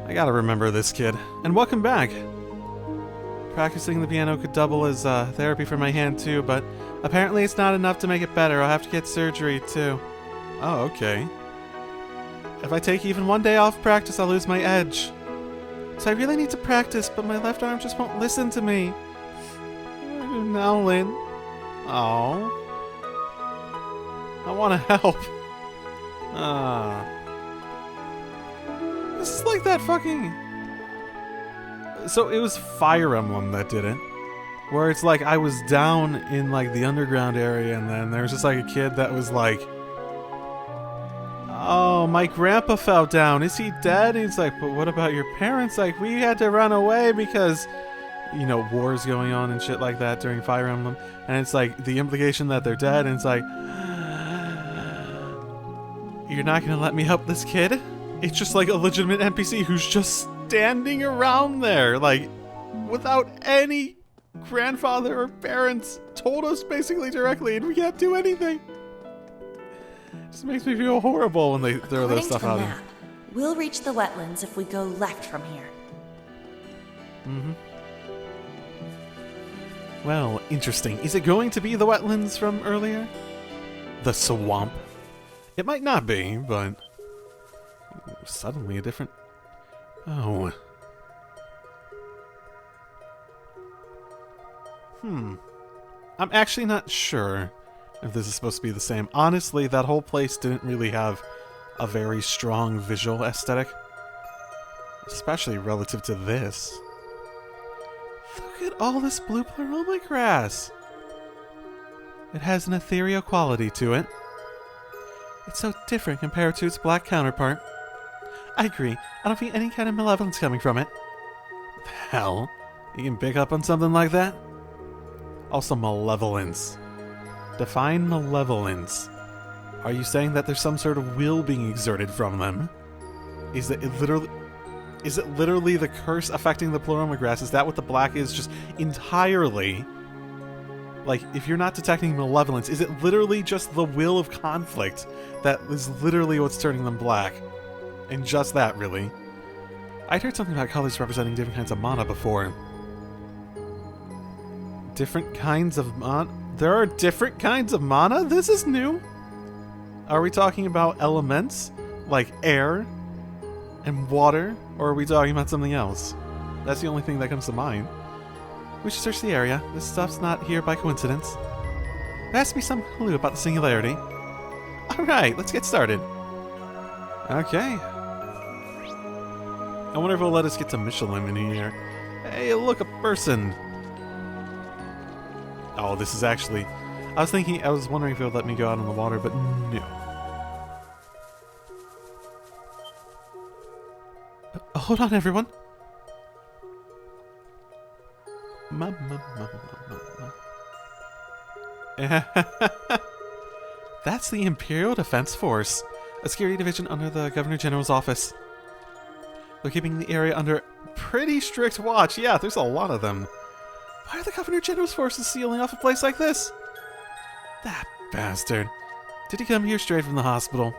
I gotta remember this kid. And welcome back! Practicing the piano could double as therapy for my hand too, but apparently it's not enough to make it better. I'll have to get surgery too. Oh, okay. If I take even one day off practice, I'll lose my edge. So I really need to practice, but my left arm just won't listen to me. Now, Lynn. Oh. I want to help. This is like that fucking... So it was Fire Emblem that did it. Where it's like I was down in like the underground area and then there was just like a kid that was like, oh, my grandpa fell down. Is he dead? And he's like, but what about your parents? Like, we had to run away because, you know, wars going on and shit like that during Fire Emblem. And it's like the implication that they're dead. And it's like, you're not going to let me help this kid? It's just like a legitimate NPC who's just standing around there, like, without any grandfather or parents told us basically directly, and we can't do anything. It just makes me feel horrible when they throw this stuff out. Map, we'll reach the wetlands if we go left from here. Mm-hmm. Well, interesting. Is it going to be the wetlands from earlier? The swamp? It might not be, but... suddenly a different... Oh. I'm actually not sure if this is supposed to be the same. Honestly, that whole place didn't really have a very strong visual aesthetic. Especially relative to this. Look at all this blue pleroma grass. It has an ethereal quality to it. It's so different compared to its black counterpart. I agree. I don't feel any kind of malevolence coming from it. The hell? You can pick up on something like that? Also, malevolence. Define malevolence. Are you saying that there's some sort of will being exerted from them? Is it literally the curse affecting the pleroma grass? Is that what the black is just entirely? Like, if you're not detecting malevolence, is it literally just the will of conflict that is literally what's turning them black? And just that, really. I'd heard something about colors representing different kinds of mana before. Different kinds of mana? There are different kinds of mana? This is new. Are we talking about elements? Like air and water? Or are we talking about something else? That's the only thing that comes to mind. We should search the area. This stuff's not here by coincidence. There has to be some clue about the singularity. Alright, let's get started. Okay. I wonder if it'll let us get to Mishelam in here. Hey, look, a person! Oh, this is actually... I was wondering if it would let me go out on the water, but no. Hold on, everyone. That's the Imperial Defense Force, a security division under the Governor General's office. They're keeping the area under pretty strict watch. Yeah, there's a lot of them. Why are the Governor General's forces sealing off a place like this? That bastard. Did he come here straight from the hospital?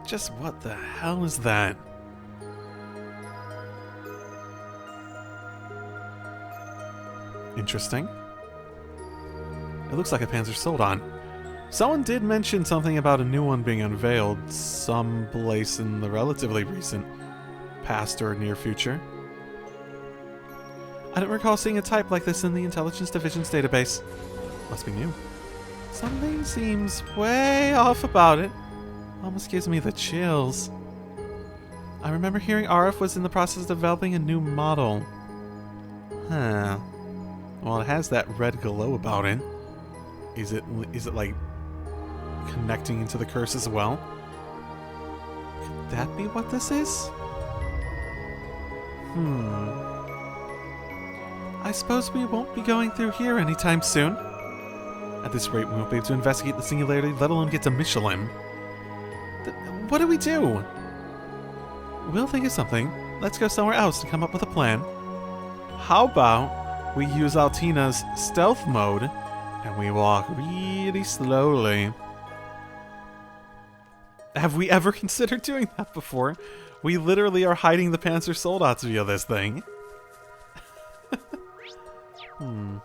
Just what the hell is that? Interesting. It looks like a Panzer Soldan. Someone did mention something about a new one being unveiled someplace in the relatively recent past or near future. I don't recall seeing a type like this in the Intelligence Division's database. Must be new. Something seems way off about it. Almost gives me the chills. I remember hearing RF was in the process of developing a new model. Huh. Well, it has that red glow about it. Is it like connecting into the curse as well? Could that be what this is? I suppose we won't be going through here anytime soon. At this rate, we won't be able to investigate the singularity, let alone get to Mishelam. What do we do? We'll think of something. Let's go somewhere else and come up with a plan. How about we use Altina's stealth mode And we walk really slowly. Have we ever considered doing that before? We literally are hiding the Panzer Soldats via this thing. Oh,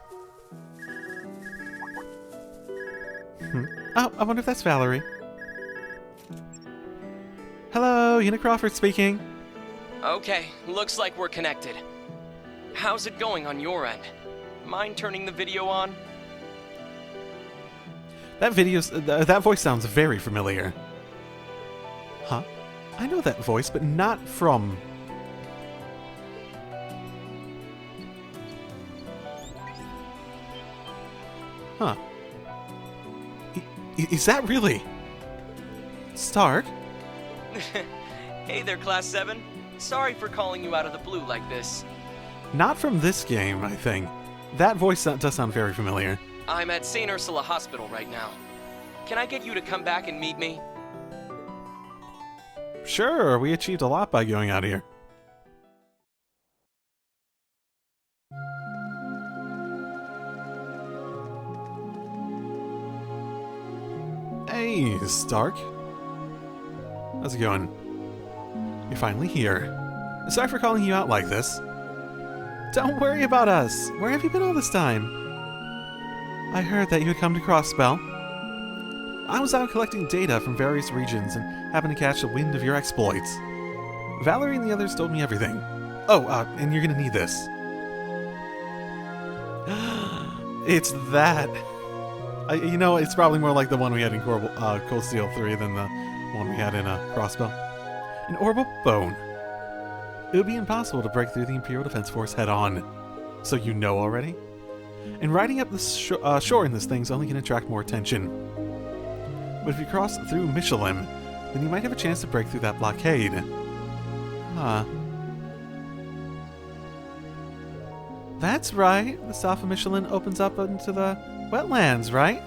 I wonder if that's Valerie. Hello, Una Crawford speaking. Okay, looks like we're connected. How's it going on your end? Mind turning the video on? That voice sounds very familiar. Huh? I know that voice, but not from... Huh. Is that really... Stark? Hey there, Class 7. Sorry for calling you out of the blue like this. Not from this game, I think. That voice does sound very familiar. I'm at St. Ursula Hospital right now. Can I get you to come back and meet me? Sure, we achieved a lot by going out of here. Hey, Stark. How's it going? You're finally here. Sorry for calling you out like this. Don't worry about us. Where have you been all this time? I heard that you had come to Crossspell. I was out collecting data from various regions and happened to catch a wind of your exploits. Valerie and the others told me everything. Oh, and you're gonna need this. It's that. You know, it's probably more like the one we had in Cold Steel 3 than the one we had in Crossbow. An orbital bone. It would be impossible to break through the Imperial Defense Force head-on. So you know already? And riding up the shore in this thing's only going to attract more attention. But if you cross through Mishelam, then you might have a chance to break through that blockade. Huh. That's right. The south of Misheland opens up into the wetlands, right?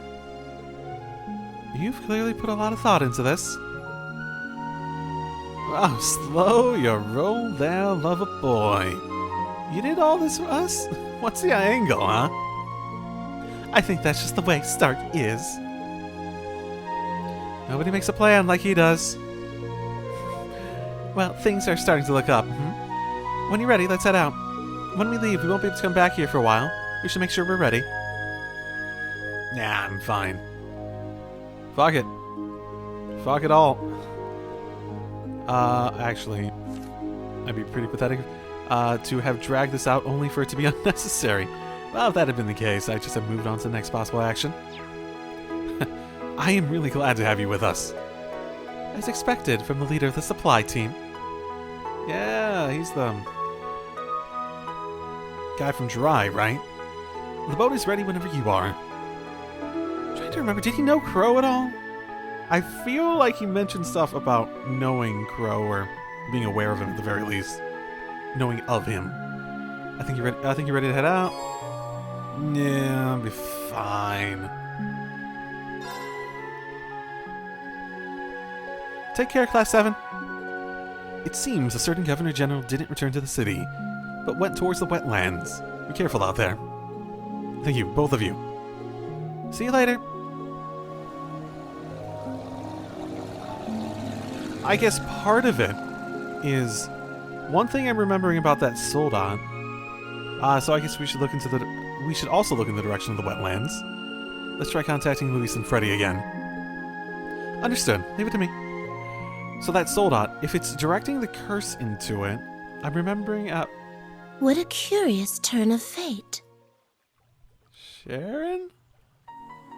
You've clearly put a lot of thought into this. Wow, slow your roll there, lover boy. You did all this for us? What's the angle, huh? I think that's just the way Stark is. Nobody makes a plan like he does. Well, things are starting to look up. When you're ready, let's head out. When we leave, we won't be able to come back here for a while. We should make sure we're ready. Nah, I'm fine. Fuck it. Fuck it all. Actually, I'd be pretty pathetic to have dragged this out only for it to be unnecessary. Well, if that had been the case, I'd just have moved on to the next possible action. I am really glad to have you with us. As expected from the leader of the supply team. Yeah, he's the guy from Dry, right? The boat is ready whenever you are. I'm trying to remember, did he know Crow at all? I feel like he mentioned stuff about knowing Crow, or being aware of him at the very least. Knowing of him. I think you're ready to head out. Yeah, I'll be fine. Take care, Class 7. It seems a certain Governor General didn't return to the city, but went towards the wetlands. Be careful out there. Thank you, both of you. See you later. I guess part of it is one thing I'm remembering about that soldat. So I guess we should also look in the direction of the wetlands. Let's try contacting Luis and Freddy again. Understood. Leave it to me. So that soldat, if it's directing the curse into it, I'm remembering What a curious turn of fate. Sharon?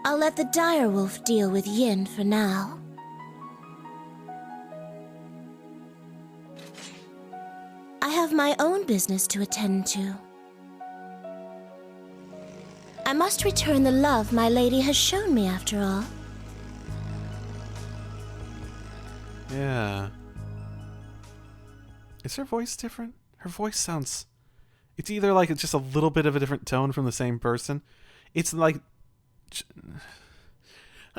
I'll let the direwolf deal with Yin for now. I have my own business to attend to. I must return the love my lady has shown me after all. Yeah. Is her voice different? Her voice sounds... It's either like it's just a little bit of a different tone from the same person. It's like...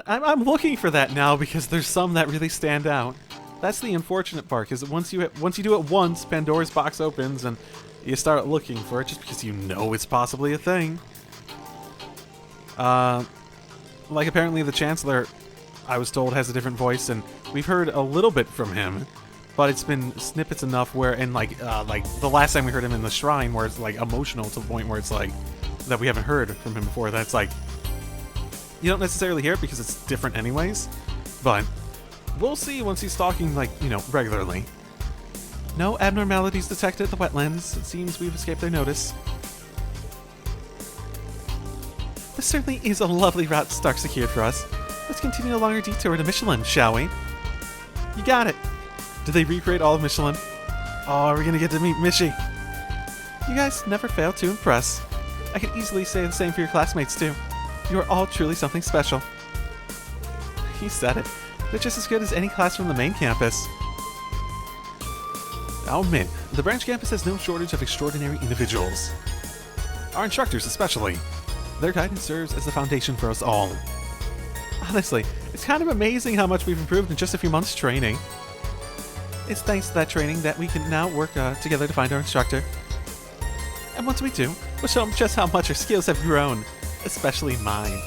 I'm looking for that now because there's some that really stand out. That's the unfortunate part, is that once you do it once, Pandora's box opens and you start looking for it just because you know it's possibly a thing. Like, apparently the Chancellor, I was told, has a different voice, and we've heard a little bit from him, but it's been snippets enough where, and like the last time we heard him in the Shrine, where it's like emotional to the point where it's like, that we haven't heard from him before, that's like, you don't necessarily hear it because it's different anyways, but we'll see once he's talking, like, you know, regularly. No abnormalities detected at the wetlands. It seems we've escaped their notice. This certainly is a lovely route Stark secured for us. Let's continue along our detour to Mishyland, shall we? You got it. Did they recreate all of Mishyland? Oh, are we gonna get to meet Mishy? You guys never fail to impress. I can easily say the same for your classmates too. You are all truly something special. He said it. They're just as good as any class from the main campus. I'll admit, the branch campus has no shortage of extraordinary individuals. Our instructors especially. Their guidance serves as the foundation for us all. Honestly, it's kind of amazing how much we've improved in just a few months' training. It's thanks to that training that we can now work together to find our instructor. And once we do, we'll show them just how much our skills have grown, especially mine.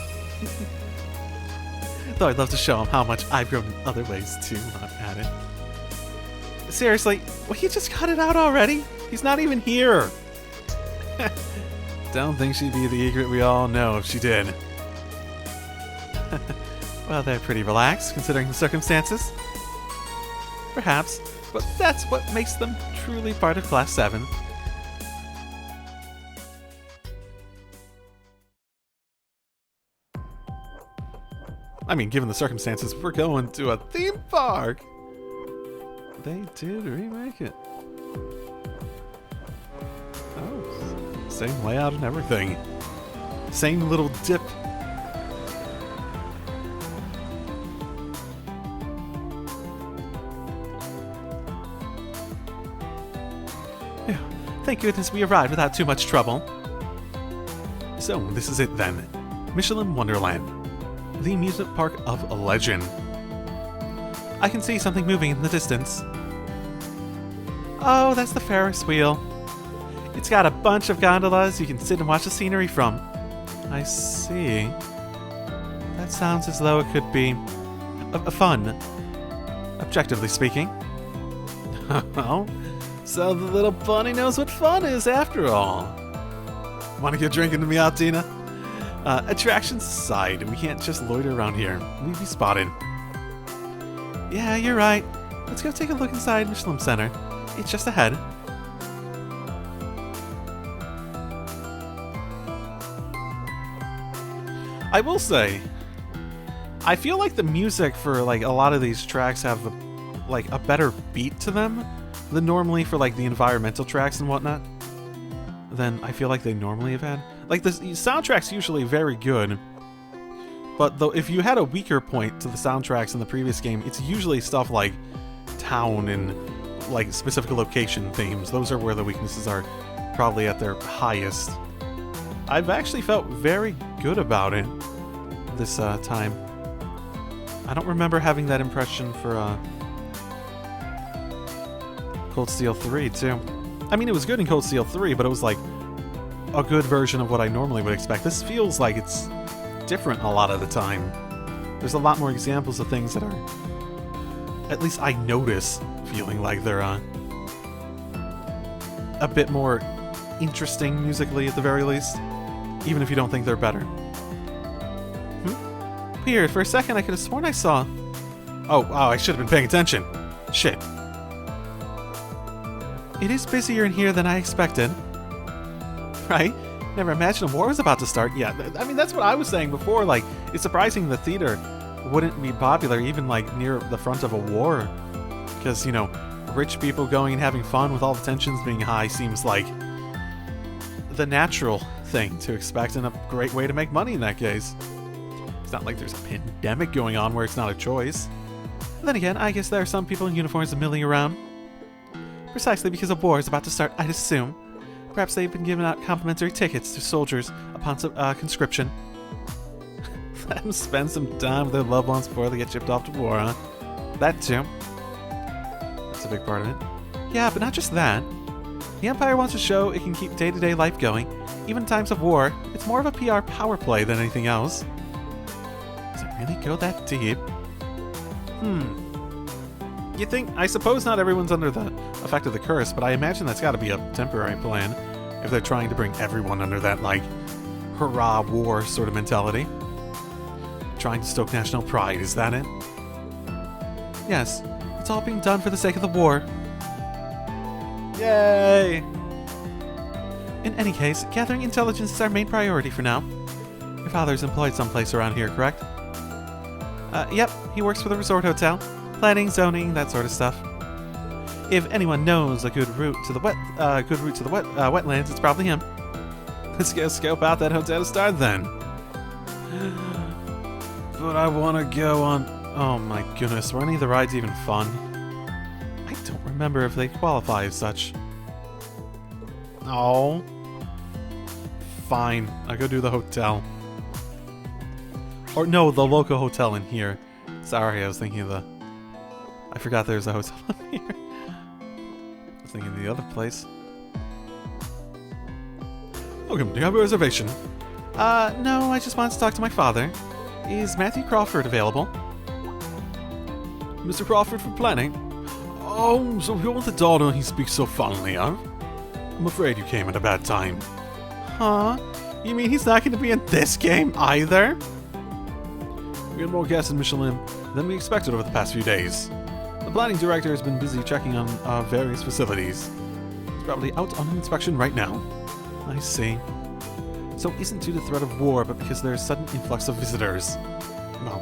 Though I'd love to show him how much I've grown in other ways too, not at it. Seriously, will you just cut it out already? He's not even here! Don't think she'd be the egret we all know if she did. Well, they're pretty relaxed, considering the circumstances. Perhaps, but that's what makes them truly part of Class 7. I mean, given the circumstances, we're going to a theme park! They did remake it. Oh, same layout and everything. Same little dip. Phew, thank goodness we arrived without too much trouble. So, this is it then. Mishelam Wonderland. The amusement park of a legend. I can see something moving in the distance. Oh, that's the Ferris Wheel. It's got a bunch of gondolas you can sit and watch the scenery from. I see. That sounds as though it could be fun, objectively speaking. Oh, so the little bunny knows what fun is after all. Want to get drinking to me out, Tina? Attractions aside, we can't just loiter around here. We'd be spotted. Yeah, you're right. Let's go take a look inside Mishelam Center. It's just ahead. I will say, I feel like the music for like a lot of these tracks have a better beat to them than normally for like the environmental tracks and whatnot. Than I feel like they normally have had. Like the soundtrack's usually very good, but though if you had a weaker point to the soundtracks in the previous game, it's usually stuff like town and like specific location themes. Those are where the weaknesses are probably at their highest. I've actually felt very good about it this time. I don't remember having that impression for Cold Steel 3 too. I mean, it was good in Cold Steel 3, but it was like a good version of what I normally would expect. This feels like it's different a lot of the time. There's a lot more examples of things that are, at least I notice, feeling like they're a bit more interesting musically at the very least, even if you don't think they're better. Weird, for a second I could have sworn I saw... Oh, I should have been paying attention. Shit. It is busier in here than I expected. Right? Never imagined a war was about to start. Yeah, I mean, that's what I was saying before. Like, it's surprising the theater wouldn't be popular even, like, near the front of a war. Because, you know, rich people going and having fun with all the tensions being high seems like the natural thing to expect and a great way to make money in that case. It's not like there's a pandemic going on where it's not a choice. Then again, I guess there are some people in uniforms milling around. Precisely because a war is about to start, I'd assume. Perhaps they've been giving out complimentary tickets to soldiers upon conscription. Let them spend some time with their loved ones before they get shipped off to war, huh? That too. That's a big part of it. Yeah, but not just that. The Empire wants to show it can keep day-to-day life going, Even in times of war, it's more of a PR power play than anything else. Does it really go that deep? You think, I suppose not everyone's under the effect of the curse, but I imagine that's gotta be a temporary plan if they're trying to bring everyone under that, like, hurrah war sort of mentality. Trying to stoke national pride, is that it? Yes, it's all being done for the sake of the war. Yay! In any case, gathering intelligence is our main priority for now. Your father's employed someplace around here, correct? Yep, he works for the resort hotel. Planning, zoning, that sort of stuff. If anyone knows a good route to the wetlands, it's probably him. Let's go scope out that hotel to start then. But I want to go on... Oh my goodness, were any of the rides even fun? I don't remember if they qualify as such. Oh. Fine, I'll go do the hotel. Or no, the local hotel in here. Sorry, I was thinking of the... I forgot there's a hotel in here. I was thinking of the other place. Welcome, do you have a reservation? No, I just wanted to talk to my father. Is Matthew Crawford available? Mr. Crawford for planning? Oh, so you're the daughter he speaks so fondly of? I'm afraid you came at a bad time. Huh? You mean he's not going to be in this game either? We had more guests in Mishelam than we expected over the past few days. The planning director has been busy checking on various facilities. He's probably out on inspection right now. I see. So it isn't due to the threat of war, but because there's a sudden influx of visitors. Well,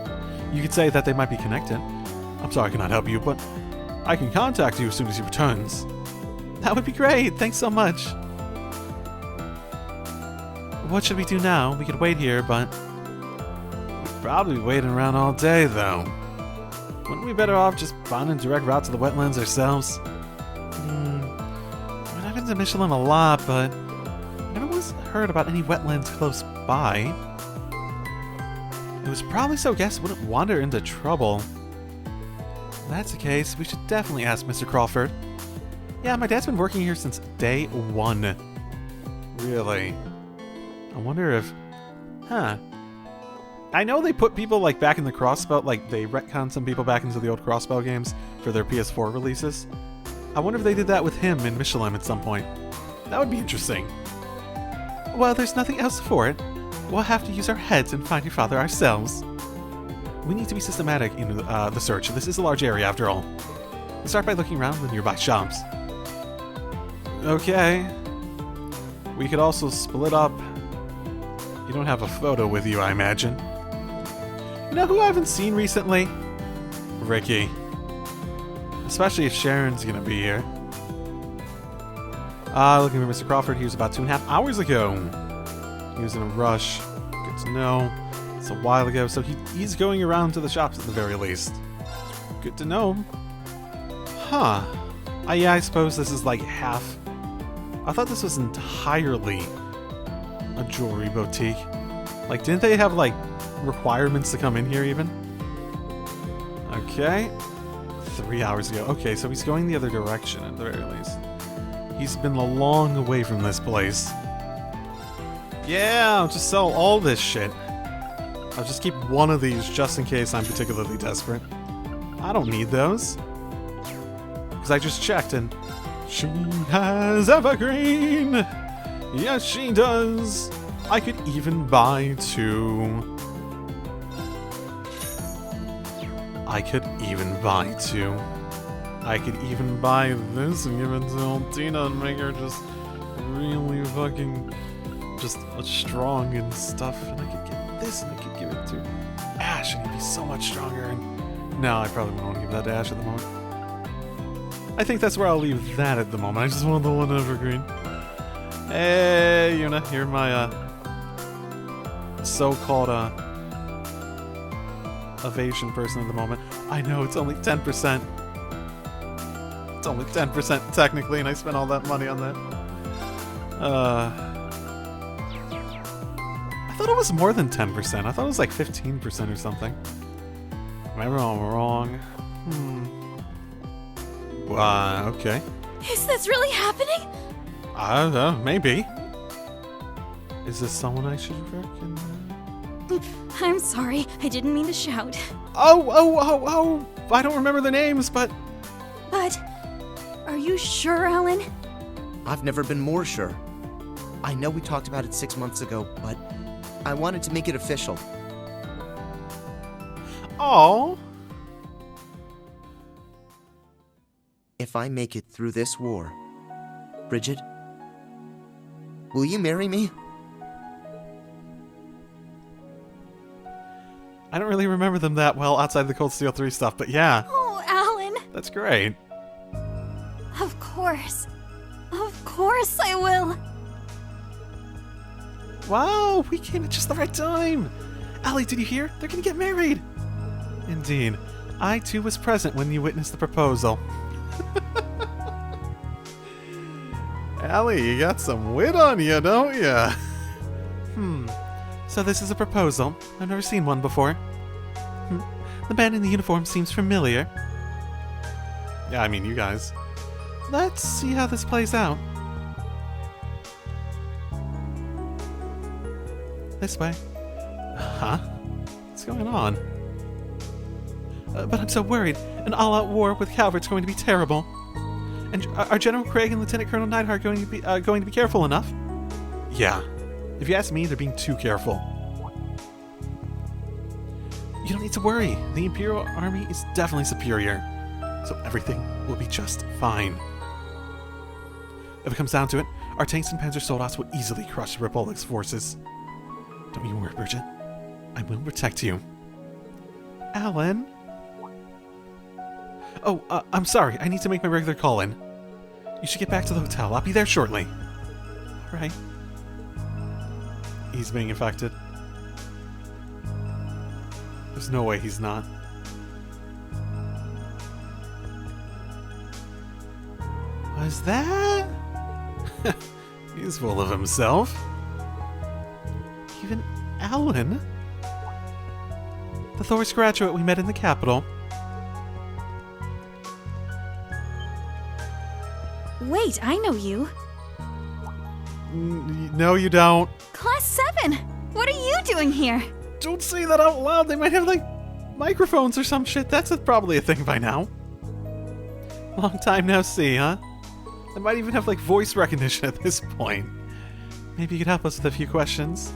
you could say that they might be connected. I'm sorry I cannot help you, but I can contact you as soon as he returns. That would be great, thanks so much. What should we do now? We could wait here, but... we'd probably be waiting around all day, though. Wouldn't we be better off just finding a direct route to the wetlands ourselves? I've been to Mishelam a lot, but I never once heard about any wetlands close by. It was probably so guests wouldn't wander into trouble. If that's the case, we should definitely ask Mr. Crawford. Yeah, my dad's been working here since day one. Really? I wonder if... Huh. I know they put people, like, back in the Crossbow, like, they retconned some people back into the old Crossbow games for their PS4 releases. I wonder if they did that with him in Mishelam at some point. That would be interesting. Well, there's nothing else for it. We'll have to use our heads and find your father ourselves. We need to be systematic in the search. This is a large area, after all. We'll start by looking around the nearby shops. Okay. We could also split up. You don't have a photo with you, I imagine. You know who I haven't seen recently? Ricky. Especially if Sharon's gonna be here. Looking for Mr. Crawford, he was about 2.5 hours ago. He was in a rush. Good to know. It's a while ago, so he's going around to the shops at the very least. Good to know. Huh. Yeah, I suppose this is like half. I thought this was entirely a jewelry boutique. Like, didn't they have, like, requirements to come in here even? Okay. 3 hours ago. Okay, so he's going the other direction at the very least. He's been a long way from this place. Yeah, I'll just sell all this shit. I'll just keep one of these just in case I'm particularly desperate. I don't need those. Because I just checked and... She has evergreen! Yes, she does! I could even buy 2. I could even buy 2. I could even buy this and give it to old Tina and make her just really fucking just strong and stuff. And I could get this and I could give it to Ash and he'd be so much stronger. And no, I probably won't want to give that to Ash at the moment. I think that's where I'll leave that at the moment. I just want the one evergreen. Hey, Yuna, you're my so-called evasion person at the moment. I know, it's only 10%. It's only 10% technically, and I spent all that money on that. I thought it was more than 10%. I thought it was like 15% or something. Maybe I'm wrong. Okay. Is this really happening? I don't know, maybe. Is this someone I should recognize? I'm sorry, I didn't mean to shout. Oh! I don't remember the names, but... But, are you sure, Alan? I've never been more sure. I know we talked about it 6 months ago, but I wanted to make it official. Oh. If I make it through this war, Bridget, will you marry me? I don't really remember them that well outside the Cold Steel 3 stuff, but yeah. Oh, Alan! That's great. Of course. Of course I will. Wow, we came at just the right time. Allie, did you hear? They're gonna get married. Indeed. I too was present when you witnessed the proposal. Allie, you got some wit on you, don't ya? So this is a proposal. I've never seen one before. The man in the uniform seems familiar. Yeah, I mean, you guys. Let's see how this plays out. This way. Huh? What's going on? But I'm so worried. An all-out war with Calvert's going to be terrible. And are General Craig and Lieutenant Colonel Neidhart going to be careful enough? Yeah. If you ask me, they're being too careful. You don't need to worry. The Imperial Army is definitely superior. So everything will be just fine. If it comes down to it, our tanks and Panzer Soldaten will easily crush the Republic's forces. Don't you worry, Bridget. I will protect you. Alan? Oh, I'm sorry. I need to make my regular call-in. You should get back to the hotel. I'll be there shortly. All right. He's being infected. There's no way he's not. Was that? He's full of himself. Even Alan? The Thor's graduate we met in the capital. Wait, I know you. No, you don't. Class 7! What are you doing here? Don't say that out loud. They might have, like, microphones or some shit. That's probably a thing by now. Long time no see, huh? They might even have, like, voice recognition at this point. Maybe you could help us with a few questions.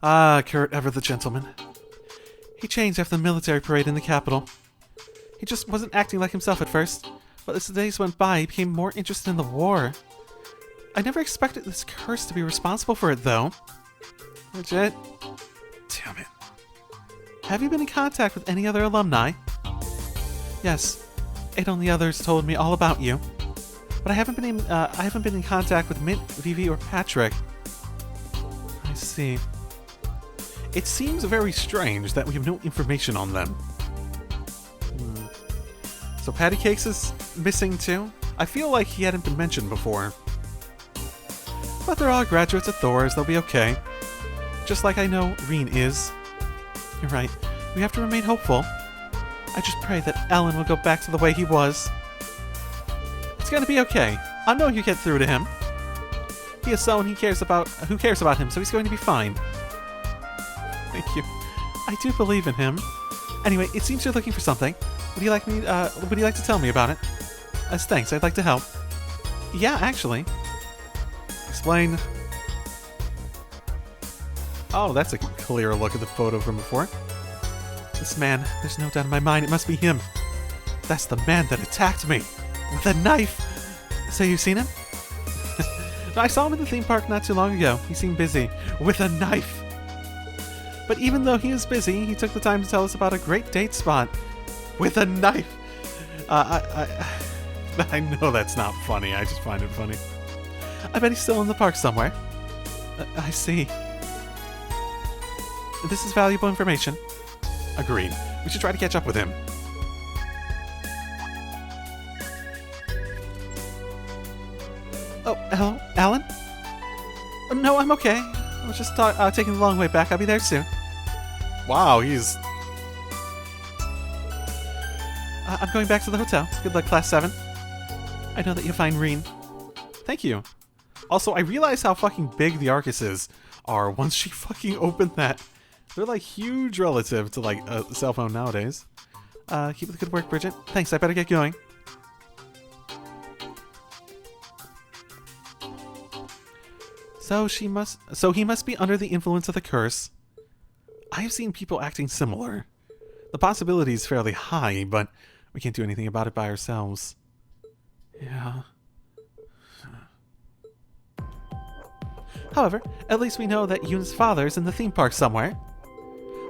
Ah, Kurt, ever the gentleman. He changed after the military parade in the capital. He just wasn't acting like himself at first, but as the days went by, he became more interested in the war. I never expected this curse to be responsible for it, though. Legit? Damn it. Have you been in contact with any other alumni? Yes. Ada and the others told me all about you. But I haven't been in contact with Mint, Vivi, or Patrick. I see. It seems very strange that we have no information on them. So Patty Cakes is missing too? I feel like he hadn't been mentioned before. But they're all graduates of Thor's, they'll be okay. Just like I know Reen is. You're right, we have to remain hopeful. I just pray that Alan will go back to the way he was. It's gonna be okay. I know you get through to him. He is someone who cares about him, so he's going to be fine. Thank you. I do believe in him. Anyway, it seems you're looking for something. Would you like to tell me about it? As thanks, I'd like to help. Yeah, actually. Explain. Oh, that's a clearer look at the photo from before. This man, there's no doubt in my mind, it must be him. That's the man that attacked me with a knife. So you've seen him? No, I saw him in the theme park not too long ago. He seemed busy with a knife. But even though he is busy, he took the time to tell us about a great date spot with a knife. I know that's not funny. I just find it funny. I bet he's still in the park somewhere. I see. This is valuable information. Agreed. We should try to catch up with him. Oh, hello, Alan? No, I'm okay. I was just taking the long way back. I'll be there soon. Wow, he's... I'm going back to the hotel. Good luck, Class 7. I know that you'll find Reen. Thank you. Also, I realize how fucking big the Arcuses are once she fucking opened that. They're like huge relative to like a cell phone nowadays. Keep up the good work, Bridget. Thanks, I better get going. So he must be under the influence of the curse. I have seen people acting similar. The possibility is fairly high, but we can't do anything about it by ourselves. Yeah. However, at least we know that Yuna's father is in the theme park somewhere.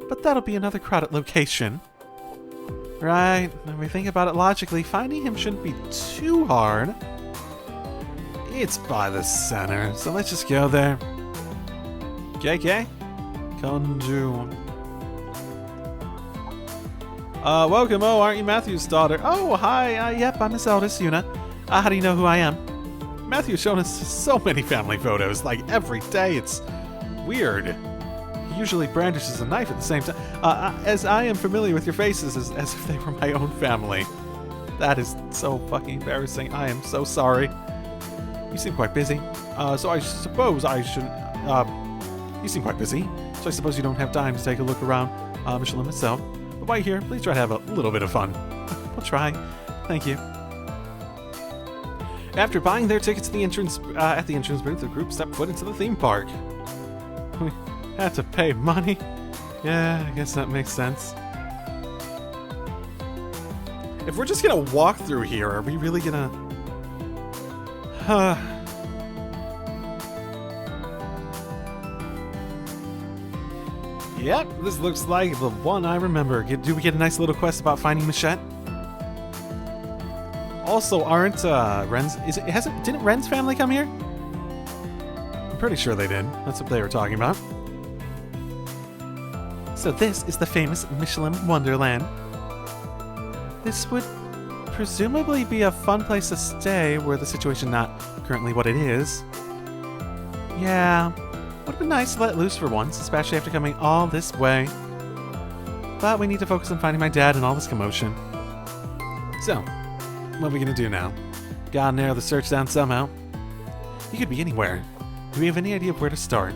But that'll be another crowded location. Right, when we think about it logically, finding him shouldn't be too hard. It's by the center, so let's just go there. KK? Konju. Welcome. Oh, aren't you Matthew's daughter? Oh, hi. Yep, I'm his eldest, Yuna. How do you know who I am? Matthew's shown us so many family photos, like every day. It's weird. He usually brandishes a knife at the same time. As I am familiar with your faces as if they were my own family. That is so fucking embarrassing. I am so sorry. You seem quite busy. So I suppose I should... you seem quite busy. So I suppose you don't have time to take a look around Mishelam itself. But while you're here, please try to have a little bit of fun. I'll try. Thank you. After buying their tickets to the entrance, at the entrance booth, the group stepped foot into the theme park. We had to pay money? Yeah, I guess that makes sense. If we're just gonna walk through here, are we really gonna... Yep, this looks like the one I remember. Do we get a nice little quest about finding Mishy? Also, aren't Ren's... Didn't Ren's family come here? I'm pretty sure they did. That's what they were talking about. So this is the famous Mishelam Wonderland. This would presumably be a fun place to stay were the situation not currently what it is. Yeah, would have been nice to let loose for once, especially after coming all this way. But we need to focus on finding my dad and all this commotion. So, what are we gonna do now? Gotta narrow the search down somehow. He could be anywhere. Do we have any idea of where to start?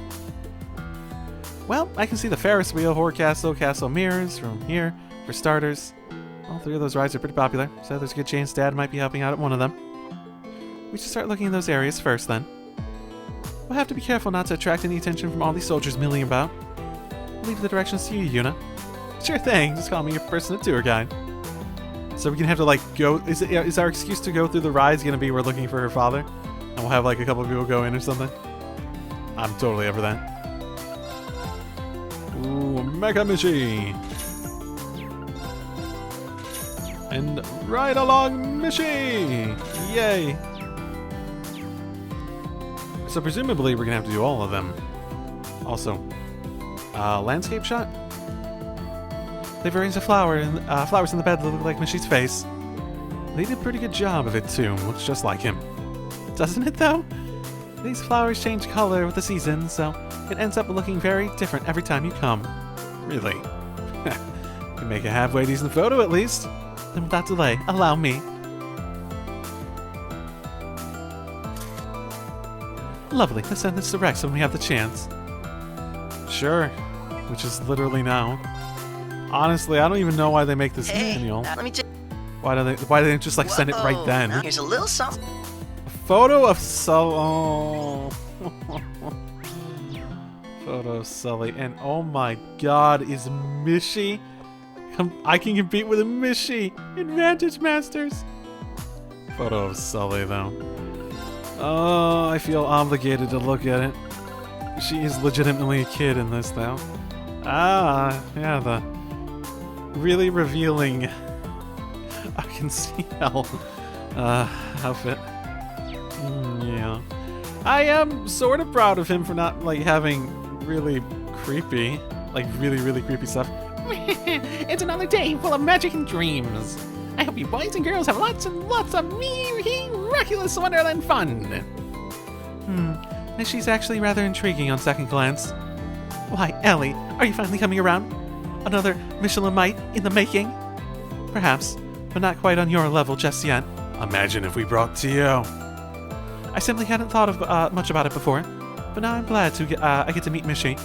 Well, I can see the Ferris Wheel, Horror Castle, Castle Mirrors from here, for starters. All three of those rides are pretty popular, so there's a good chance Dad might be helping out at one of them. We should start looking in those areas first, then. We'll have to be careful not to attract any attention from all these soldiers milling about. I'll leave the directions to you, Yuna. Sure thing, just call me your personal tour guide. So we're gonna have to, like, go... Is our excuse to go through the rides gonna be we're looking for her father? And we'll have, like, a couple of people go in or something? I'm totally over that. Ooh, Mecha Mishy! And right along, Mishy! Yay! So presumably we're gonna have to do all of them. Also, landscape shot? They've arranged flowers in the bed that look like Mishy's face. They did a pretty good job of it too. Looks just like him. Doesn't it though? These flowers change color with the seasons, so it ends up looking very different every time you come. Really? You can make a halfway decent photo at least. Then without delay, allow me. Lovely, let's send this to Rex when we have the chance. Sure, which is literally now. Honestly, I don't even know why they make this manual. Let me Why do they just like send it right then? Here's a little something. A photo of Sully. Photo of Sully, and oh my God, is Mishy? I can compete with a Mishy. Advantage Masters. Photo of Sully though. Oh, I feel obligated to look at it. She is legitimately a kid in this though. Ah, yeah, the really revealing Arkansas outfit. Yeah. I am sort of proud of him for not, like, having really creepy stuff. It's another day full of magic and dreams. I hope you boys and girls have lots and lots of miraculous Wonderland fun. She's actually rather intriguing on second glance. Why, Ellie, are you finally coming around? Another Mishelamite in the making? Perhaps, but not quite on your level just yet. Imagine if we brought it to you. I simply hadn't thought of much about it before, but now I'm glad I get to meet Mishy.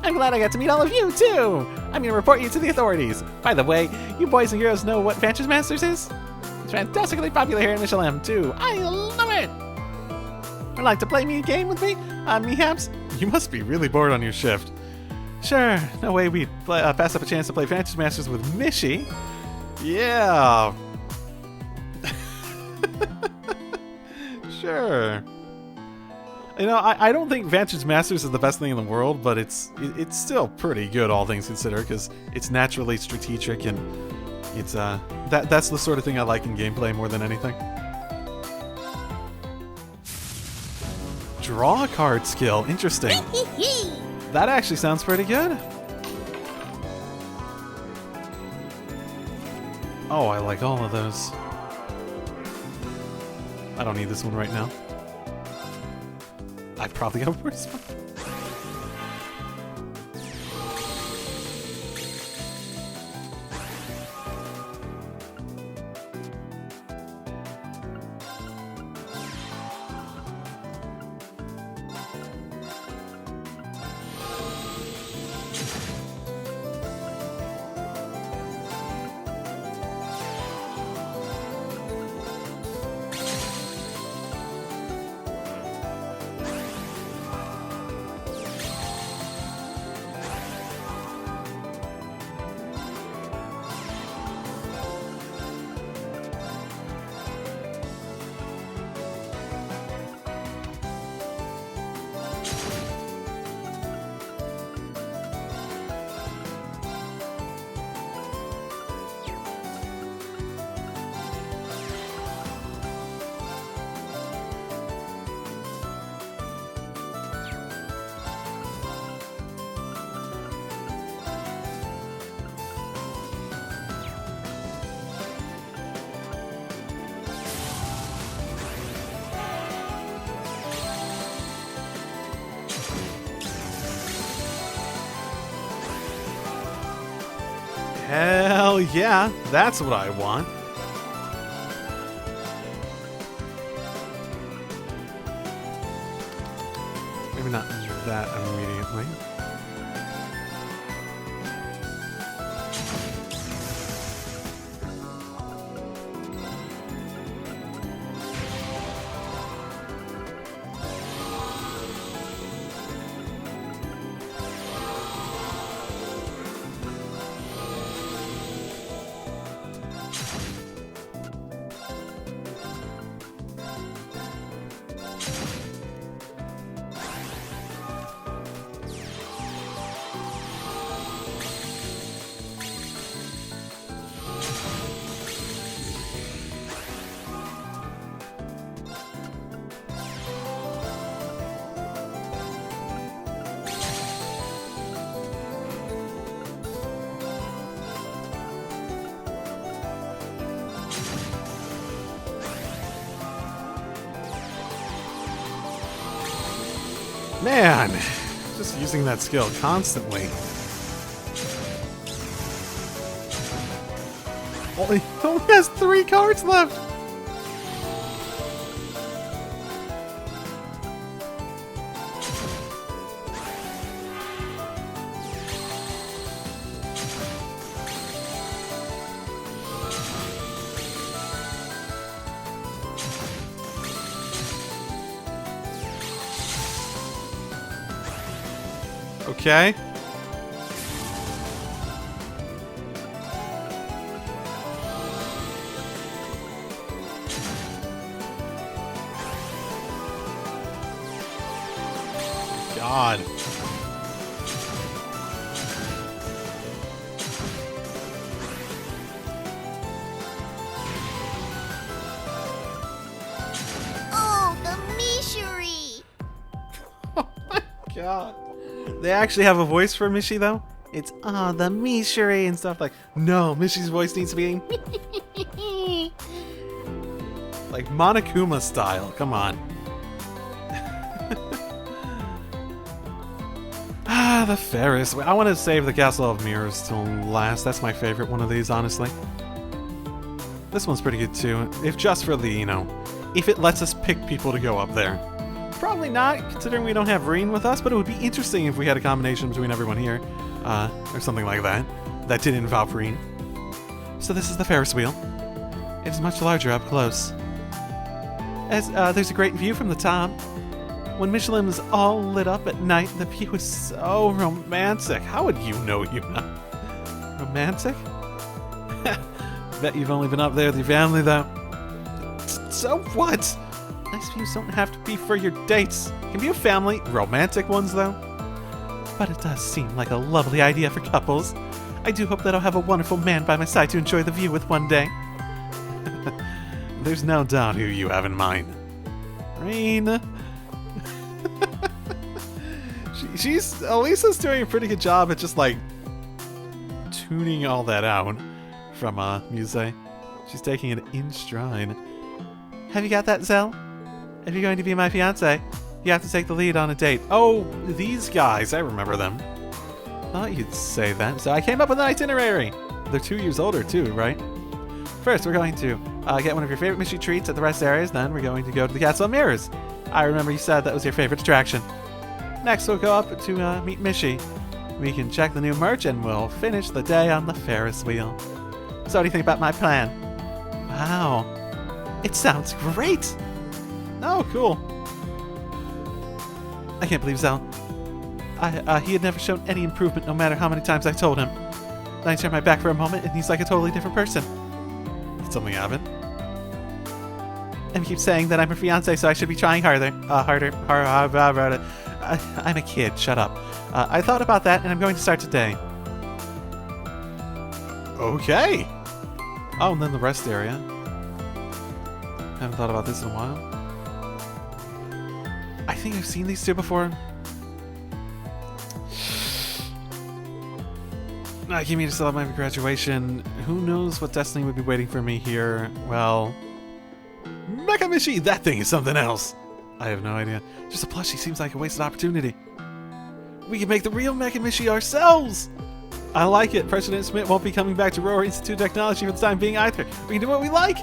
I'm glad I got to meet all of you, too! I'm gonna report you to the authorities. By the way, you boys and girls know what Vantage Masters is? It's fantastically popular here in Mishelam, too. I love it! Would like to play me a game with me? Mehaps? You must be really bored on your shift. Sure, no way we'd pass up a chance to play Vantage Masters with Mishy. Yeah. Sure. You know, I don't think Vantage Masters is the best thing in the world, but it's still pretty good, all things considered, because it's naturally strategic and it's that's the sort of thing I like in gameplay more than anything. Draw a card skill, interesting. That actually sounds pretty good. Oh, I like all of those. I don't need this one right now. I probably got a worse one. Hell yeah, that's what I want. Maybe not that immediately. Man, just using that skill constantly. Only has 3 cards left. Okay. God. Oh, the Mishery! Oh my God. They actually have a voice for Mishy, though? It's, the Mishery and stuff like, no, Mishy's voice needs to be like Monokuma style, come on. The Ferris Wheel. I want to save the Castle of Mirrors till last. That's my favorite one of these, honestly. This one's pretty good too, if just for the, you know, if it lets us pick people to go up there. Probably not, considering we don't have Reen with us, but it would be interesting if we had a combination between everyone here, or something like that, that did involve Reen. So this is the Ferris Wheel. It is much larger up close. As there's a great view from the top. When Mishelam is all lit up at night, the view is so romantic. How would you know, Yuna? Romantic? Bet you've only been up there with your family, though. So what? Nice views don't have to be for your dates. Can be a family, romantic ones, though. But it does seem like a lovely idea for couples. I do hope that I'll have a wonderful man by my side to enjoy the view with one day. There's no doubt who you have in mind. Reen. Elisa's doing a pretty good job at just, like, tuning all that out from, Muse. She's taking it in stride. Have you got that, Zell? If you're going to be my fiancé, you have to take the lead on a date. Oh, these guys, I remember them. Thought you'd say that, so I came up with an itinerary. They're 2 years older, too, right? First, we're going to get one of your favorite Mishy treats at the rest areas, then we're going to go to the Castle of Mirrors. I remember you said that was your favorite attraction. Next, we'll go up to meet Mishy. We can check the new merch and we'll finish the day on the Ferris wheel. So what do you think about my plan? Wow. It sounds great! Oh, cool. I can't believe Zell. He had never shown any improvement no matter how many times I told him. Then I turned my back for a moment and he's like a totally different person. Did something happen? And he keeps saying that I'm her fiancé, so I should be trying harder. I'm a kid, shut up. I thought about that and I'm going to start today. Okay. Oh, and then the rest area. Haven't thought about this in a while. I think I've seen these two before. I came here to celebrate my graduation. Who knows what destiny would be waiting for me here? Well, Mecha Mishy, that thing is something else. I have no idea. Just a plushie seems like a wasted opportunity. We can make the real Mecha Mishy ourselves. I like it. President Smith won't be coming back to Roar Institute Technology for the time being either. We can do what we like.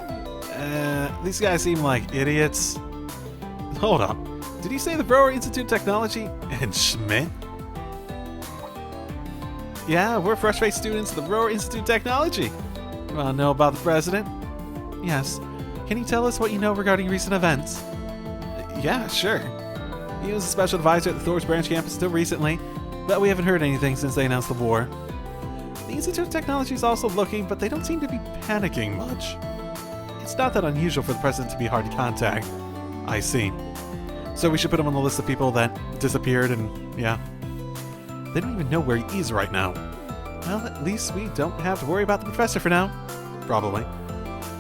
These guys seem like idiots. Hold up. Did he say the Roar Institute Technology and Schmidt? Yeah, we're fresh-faced students of the Roar Institute Technology. You want to know about the president? Yes. Can you tell us what you know regarding recent events? Yeah, sure. He was a special advisor at the Thor's Branch campus until recently, but we haven't heard anything since they announced the war. The Institute of Technology is also looking, but they don't seem to be panicking much. It's not that unusual for the president to be hard to contact. I see. So we should put him on the list of people that disappeared and, yeah. They don't even know where he is right now. Well, at least we don't have to worry about the professor for now. Probably.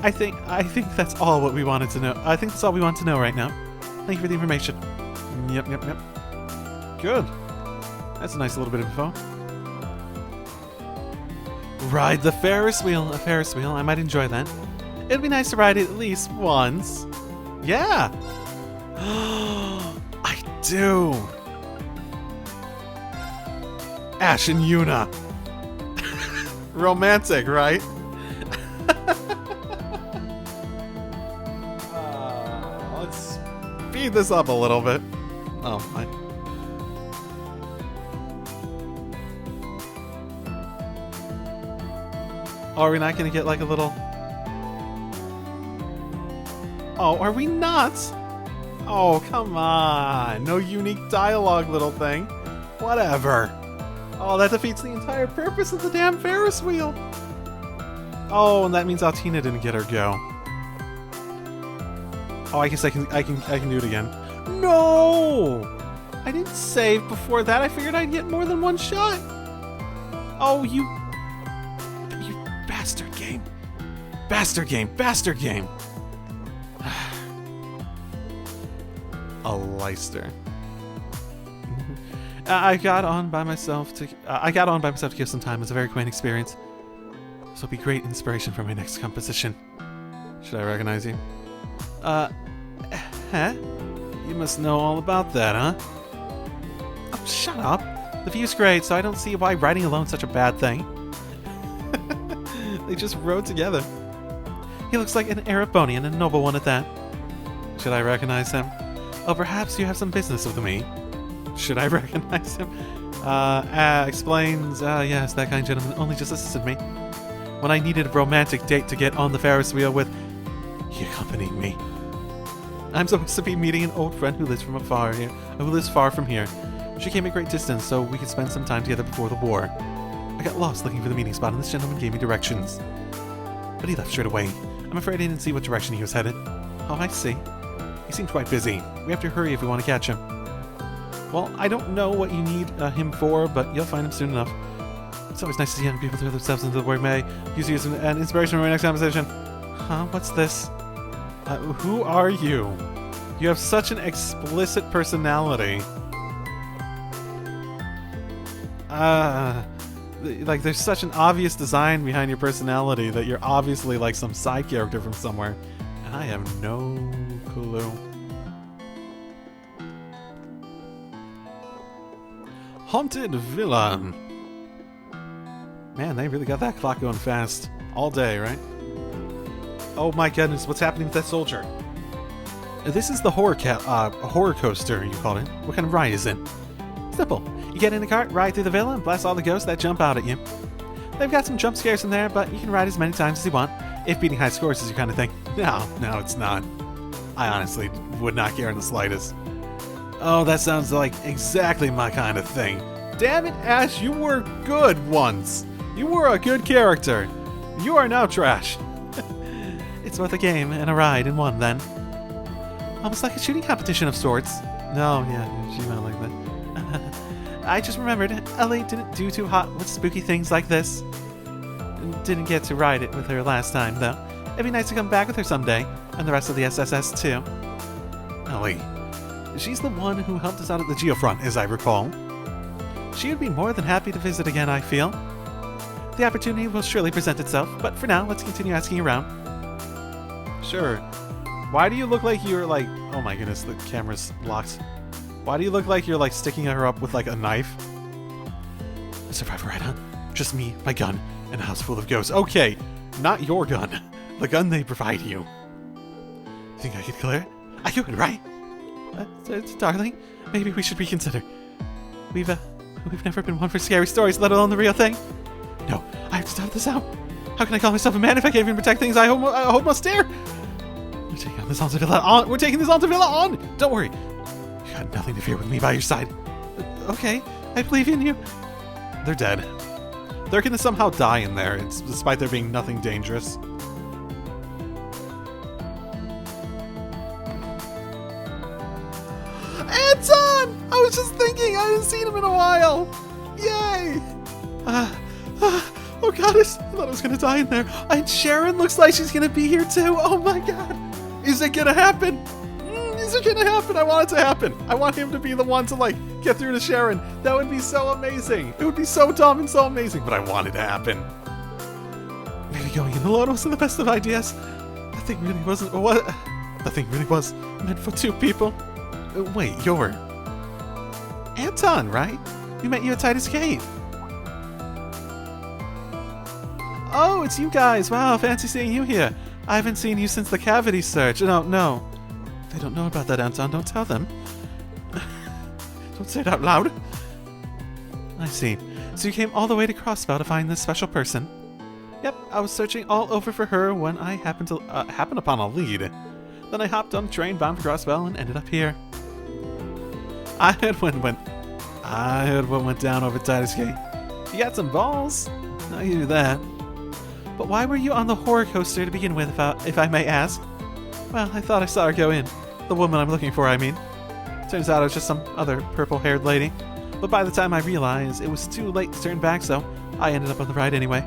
I think that's all what we wanted to know. I think that's all we want to know right now. Thank you for the information. Yep. Good. That's a nice little bit of info. Ride the Ferris wheel. A Ferris wheel. I might enjoy that. It'd be nice to ride it at least once. Yeah. I do. Ash and Yuna. Romantic, right? Let's speed this up a little bit. Oh my. Oh, are we not gonna get like a little... Oh, are we not? Oh, come on. No unique dialogue, little thing. Whatever. Oh, that defeats the entire purpose of the damn Ferris wheel. Oh, and that means Altina didn't get her go. Oh, I guess I can do it again. No! I didn't save before that. I figured I'd get more than one shot. Oh, you bastard game. Bastard game. A Leister. I got on by myself to give some time. It was a very quaint experience. This will be great inspiration for my next composition. Should I recognize you? Huh? You must know all about that, huh? Oh, shut up. The view's great, so I don't see why riding alone is such a bad thing. They just rode together. He looks like an Erebonian, and a noble one at that. Should I recognize him? Oh, perhaps you have some business with me. Should I recognize him? Explains, yes, that kind gentleman only just assisted me. When I needed a romantic date to get on the Ferris wheel with, he accompanied me. I'm supposed to be meeting an old friend who lives far from here. She came a great distance so we could spend some time together before the war. I got lost looking for the meeting spot and this gentleman gave me directions. But he left straight away. I'm afraid I didn't see what direction he was headed. Oh, I see. He seemed quite busy. We have to hurry if we want to catch him. Well, I don't know what you need him for, but you'll find him soon enough. It's always nice to see young people throw themselves into the work may use an inspiration for my next conversation. Huh? What's this? Who are you? You have such an explicit personality. Like, there's such an obvious design behind your personality that you're obviously like some side character from somewhere. And I have no clue. Haunted Villa. Man, they really got that clock going fast. All day, right? Oh my goodness, what's happening with that soldier? This is the horror coaster, you call it. What kind of ride is it? Simple. You get in the cart, ride through the villa, and blast all the ghosts that jump out at you. They've got some jump scares in there, but you can ride as many times as you want, if beating high scores is your kind of thing. No, it's not. I honestly would not care in the slightest. Oh, that sounds like exactly my kind of thing. Damn it, Ash, you were good once. You were a good character. You are now trash. It's both a game and a ride in one, then. Almost like a shooting competition of sorts. No, yeah, she meant like that. I just remembered, Ellie didn't do too hot with spooky things like this. Didn't get to ride it with her last time, though. It'd be nice to come back with her someday, and the rest of the SSS, too. Ellie. She's the one who helped us out at the Geofront, as I recall. She would be more than happy to visit again, I feel. The opportunity will surely present itself, but for now, let's continue asking around. Sure. Why do you look like you're like... Oh my goodness, the camera's locked. Why do you look like you're like sticking her up with like a knife? A survivor, right, huh? Just me, my gun, and a house full of ghosts. Okay, not your gun. The gun they provide you. You think I could clear it? I could, right? Darling, maybe we should reconsider. We've never been one for scary stories, let alone the real thing. No, I have to stop this out. How can I call myself a man if I can't even protect things I hold most dear? We're taking this Haunted Villa on. We're taking this Haunted Villa on. Don't worry. You got nothing to fear with me by your side. Okay, I believe in you. They're dead. They're gonna somehow die in there, despite there being nothing dangerous. Anton! I was just thinking, I haven't seen him in a while. Yay! Oh god, I thought I was gonna die in there. And Sharon looks like she's gonna be here too. Oh my god. Is it gonna happen? Is it gonna happen? I want it to happen. I want him to be the one to like get through to Sharon. That would be so amazing. It would be so dumb and so amazing, but I want it to happen. Maybe going in alone wasn't the best of ideas. That thing really wasn't what? That thing really was meant for two people. Wait, you're Anton, right? We met you at Titus Cave. Oh, it's you guys. Wow, fancy seeing you here. I haven't seen you since the cavity search. No. They don't know about that, Anton. Don't tell them. Don't say it out loud. I see. So you came all the way to Crossbow to find this special person? Yep, I was searching all over for her when I happened upon a lead. Then I hopped on a train bound for Crossbow and ended up here. I heard what went down over Titus Gate. You got some balls. I knew that. But why were you on the horror coaster to begin with, if I may ask? Well, I thought I saw her go in. The woman I'm looking for, I mean. Turns out it was just some other purple-haired lady. But by the time I realized, it was too late to turn back, so I ended up on the ride anyway.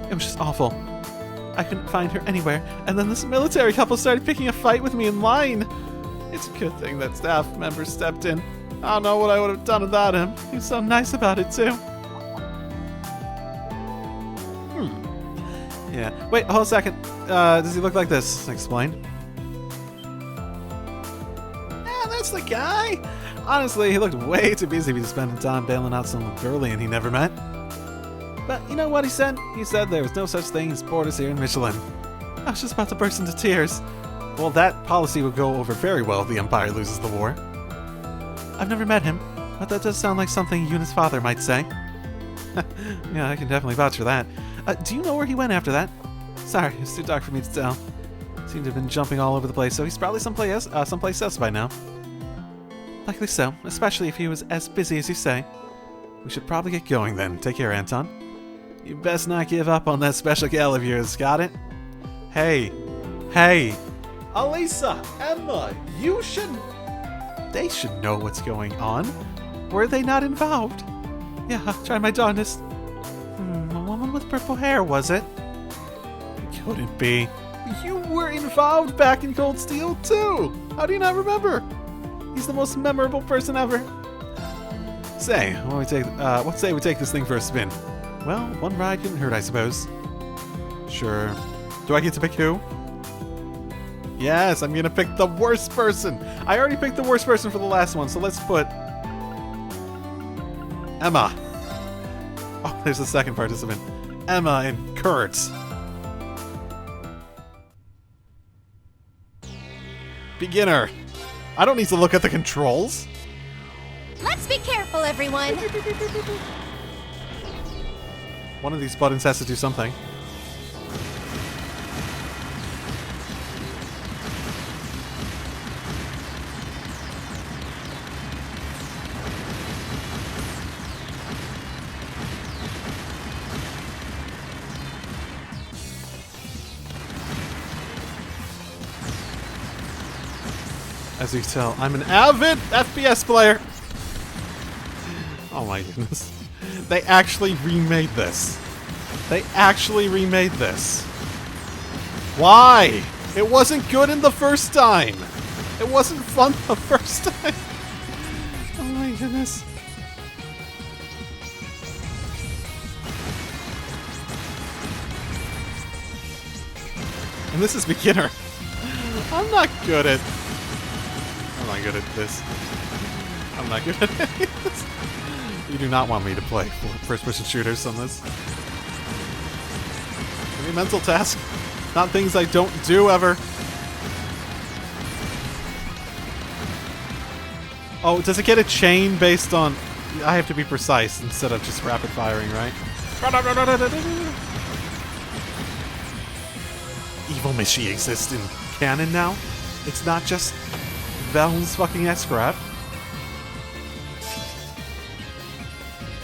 It was just awful. I couldn't find her anywhere, and then this military couple started picking a fight with me in line. It's a good thing that staff member stepped in. I don't know what I would have done without him. He was so nice about it, too. Yeah. Wait, hold a second. Does he look like this? Explain. Yeah, that's the guy. Honestly, he looked way too busy to be spending time bailing out some girlie and he never met. But you know what he said? He said there was no such thing as borders here in Mishelam. I was just about to burst into tears. Well, that policy would go over very well if the Empire loses the war. I've never met him, but that does sound like something Yuna's father might say. Yeah, I can definitely vouch for that. Do you know where he went after that? Sorry, it's too dark for me to tell. Seemed to have been jumping all over the place, so he's probably someplace else by now. Likely so, especially if he was as busy as you say. We should probably get going then. Take care, Anton. You best not give up on that special gal of yours, got it? Hey. Hey. Alisa, Emma, you should... They should know what's going on. Were they not involved? Yeah, I'll try my darndest. A woman with purple hair, was it? It couldn't be. You were involved back in Cold Steel, too! How do you not remember? He's the most memorable person ever. Say, what say we take this thing for a spin? Well, one ride couldn't hurt, I suppose. Sure. Do I get to pick who? Yes, I'm gonna pick the worst person. I already picked the worst person for the last one, so let's put Emma. Oh, there's a second participant. Emma and Kurt. Beginner. I don't need to look at the controls. Let's be careful, everyone. One of these buttons has to do something. As you can tell, I'm an avid FPS player. Oh my goodness. They actually remade this. They actually remade this. Why? It wasn't good in the first time. It wasn't fun the first time. Oh my goodness. And this is beginner. I'm not good at this. I'm not good at this. You do not want me to play first-person shooters on this. Any mental task? Not things I don't do ever. Oh, does it get a chain based on... I have to be precise instead of just rapid firing, right? Evil Mishy exists in canon now? It's not just Val's fucking S-Grab.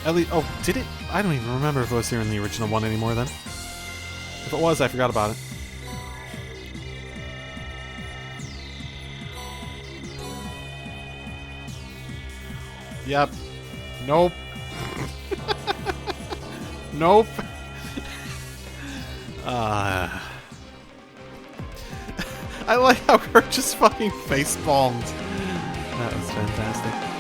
At least, oh, did it? I don't even remember if it was here in the original one anymore then. If it was, I forgot about it. Yep. Nope. Nope. I like how Kurt just fucking face-palmed. That was fantastic.